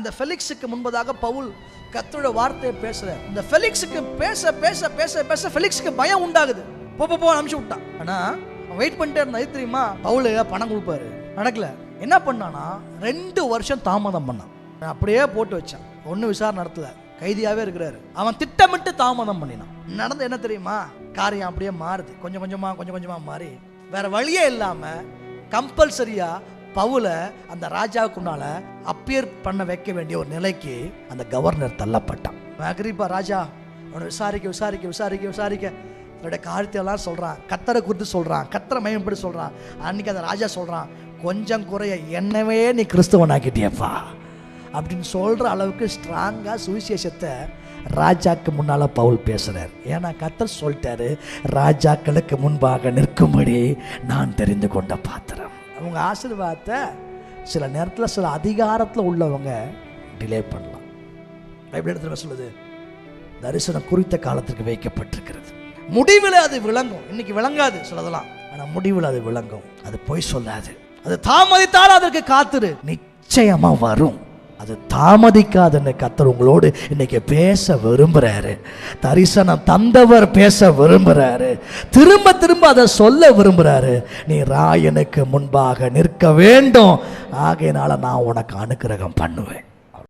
இந்த ஃபெலிக்ஸுக்கு முன்பதாக பவுல் கர்த்தருடைய வார்த்தையை பேசுறார். இந்த ஃபெலிக்ஸுக்கு பேச பேச பேச பேச ஃபெலிக்ஸுக்கு பயம் உண்டாகுது. போ அனுப்பிச்சு விட்டான். ஆனா வெயிட் பண்ணிட்டே இருந்தா. இது தெரியுமா, பவுல் பணம் கொடுப்பாரு, நடக்கல. என்ன பண்ணானா 2 வருஷம் தாமதம் பண்ணான். அப்படியே போட்டு வச்சான். ஒன்னும் விசாரணை நடத்தல, கைதியாவே இருக்கிறாரு. அவன் திட்டமிட்டு தாமதம் பண்ணினான். நடந்து என்ன தெரியுமா, காரியம் அப்படியே மாறுது. கொஞ்சம் கொஞ்சமா மாறி வேற வழியே இல்லாம கம்பல்சரியா பவுல அந்த ராஜாவுக்குனால அப்பியர் பண்ண வைக்க வேண்டிய ஒரு நிலைக்கு அந்த கவர்னர் தள்ளப்பட்டான். அகிரிப்பா ராஜா அவனை விசாரிக்க அவருடைய காரியத்தையெல்லாம் சொல்றான், கர்த்தரை குறித்து சொல்றான், கர்த்தரை மகிமைப்படி சொல்றான். அன்னைக்கு அந்த ராஜா சொல்றான், கொஞ்சம் குறைய என்னவே நீ கிறிஸ்தவனாக்கிட்டியப்பா அப்படின்னு சொல்ற அளவுக்கு ஸ்ட்ராங்கா சுவிசேஷத்தை ராஜாக்கு முன்னால பவுல் பேசுறார். ஏன்னா கர்த்தர் சொல்லிட்டாரு, ராஜாக்களுக்கு முன்பாக நிற்கும்படி நான் தெரிந்து கொண்ட பாத்திரம். அவங்க ஆசீர்வாதத்தை சில நேரத்தில் சில அதிகாரத்தில் உள்ளவங்க டிலே பண்ணலாம். பைபிள் இடத்துல சொல்லுது, தரிசனம் குறித்த காலத்திற்கு வைக்கப்பட்டிருக்கிறது, முடிவில் அது விளங்கும். இன்னைக்கு விளங்காது சிலதெல்லாம், ஆனால் முடிவில் அது விளங்கும். அது பொய் சொல்லாது. அது தாமதித்தாலும் அதற்கு காத்துரு, நிச்சயமா வரும். அது தாமதிக்காதுன்னு கர்த்தர் உங்களோடு இன்னைக்கு பேச விரும்புறாரு. தரிசனம் தந்தவர் பேச விரும்புறாரு. திரும்ப அதை சொல்ல விரும்புறாரு. நீ ராயனுக்கு முன்பாக நிற்க வேண்டும், ஆகையினால நான் உனக்கு அனுக்கிரகம் பண்ணுவேன்.